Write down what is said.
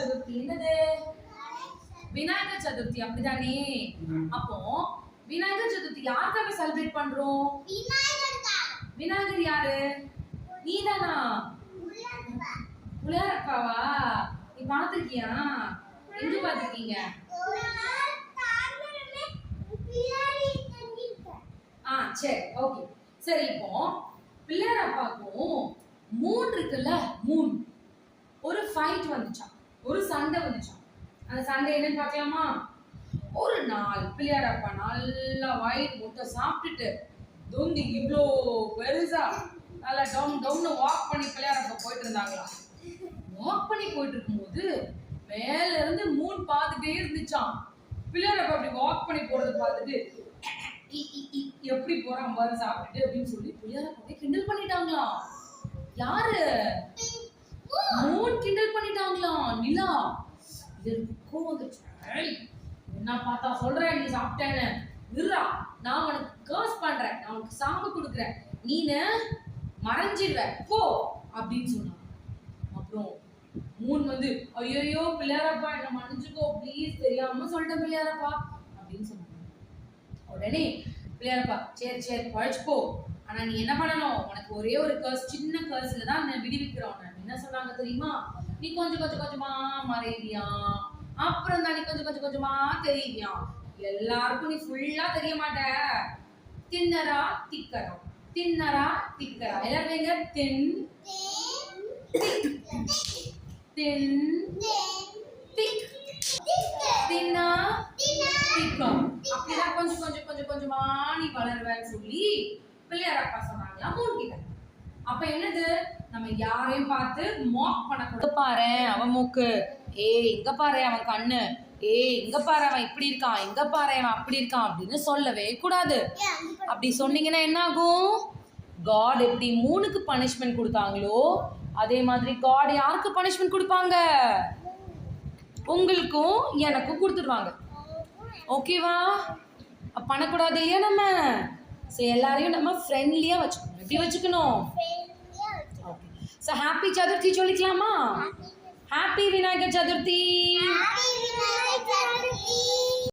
சதுர்த்தி என்னது? விநாயகர் சதுர்த்தி, அப்படிதானே? அப்போ விநாயகர் சதுர்த்தி யாருக்காக செலிப்ரேட் பண்றோம்? விநாயகர் யாரு? நீதானா? புள்ளையாரப்பாவா? நீ பாத்திருக்கியா? எங்க பாத்திருக்கீங்க? சரி, ஓகே. சரி, இப்போ பிள்ளையாரப்பாக்கும் மூன் இருக்குல்ல, மூன் ஒரு ஃபைட் வந்துச்சாம், ஒரு சண்டை வந்துச்சாம். அந்த சண்டை என்னன்னு பார்க்கலாமா? ஒரு நாள் பிள்ளையாரப்பா நல்லா வயிறு முட்டை சாப்பிட்டுட்டு தொந்தி இவ்வளோ பெருசா நல்லா டவுன் டவுன்னு வாக் பண்ணி பிள்ளையாரப்பா போயிட்டு இருந்தாங்களாம். வாக் பண்ணி போயிட்டு இருக்கும்போது மேல இருந்து மூன் பார்த்துட்டே இருந்துச்சாம். பிள்ளையாரப்பா அப்படி வாக் பண்ணி போறதை பார்த்துட்டு எப்படி போறான் பாரு சாப்பிட்டுட்டு அப்படின்னு சொல்லி பிள்ளையாரப்பாவை கிண்டல் பண்ணிட்டாங்களாம். யாரு? மூன் கிண்டல் பண்ணிட்டாங்களாம். நிலா இதுக்கு வந்துச்சு. என்ன பார்த்தா சொல்றேன், நீ சாப்பிட்டேன்னு இருடா, நான் உனக்கு கர்ஸ் பண்றேன், நான் உனக்கு சாபம் கொடுக்குறேன், நீனு மறைஞ்சிடுவ போ அப்படின்னு சொன்னாங்க. அப்புறம் மூன் வந்து ஐயோ பிள்ளையாரப்பா என்ன மன்னிச்சுக்கோ ப்ளீஸ், தெரியாம சொல்லிட்டேன் பிள்ளையாரப்பா அப்படின்னு சொன்னாங்க. உடனே பிள்ளையாரப்பா சரி சரி பழச்சுப்போ, ஆனா நீ என்ன பண்ணணும், உனக்கு ஒரே ஒரு கர்ஸ், சின்ன கர்ஸ்ல தான் நான் விடுவிக்கிறோம். என்ன சொன்னாங்க தெரியுமா? நீ கொஞ்சம் கொஞ்சம் கொஞ்சமா மறைவியா, அப்புறம் தான் நீ கொஞ்சம் கொஞ்சம் கொஞ்சமா தெரிவியா, எல்லாருக்கும் நீ ஃபுல்லா தெரிய மாட்ட. தின்னரா திக்கரா, தின்னரா திக்கரா, எல்லாரும் தின் தின் திக் தின்னா திக்கம், அப்படிதான் கொஞ்சம் கொஞ்சம் கொஞ்சம் கொஞ்சமா நீ வளருவேன்னு சொல்லி பிள்ளையாரப்பா சொன்னாங்களா மூன் கிட்ட. அப்ப என்னது, நம்ம யாரையும் பார்த்து மாக் பண்ணக்கூடாது. பாரு அவன் மூக்கு, இங்க பாரு அவன் கண்ணு, இங்க பாரு அவன் இப்படி இருக்கான், இங்க பாரு அவன் அப்படி இருக்கான் அப்படின்னு சொல்லவே கூடாது. அப்படி சொன்னீங்கன்னா என்ன ஆகும்? காட் எப்படி மூணுக்கு பனிஷ்மெண்ட் கொடுத்தாங்களோ அதே மாதிரி காட் யாருக்கு பனிஷ்மெண்ட் கொடுப்பாங்க? உங்களுக்கும் எனக்கும் கொடுத்துருவாங்க. ஓகேவா? பண்ணக்கூடாது இல்லையா? நம்ம எல்லாரையும் நம்ம ஃப்ரெண்ட்லியா வச்சுக்கணும். எப்படி வச்சுக்கணும்? So happy Chaturthi சொல்லிக்கலாமா? Happy Vinayagar Chaturthi.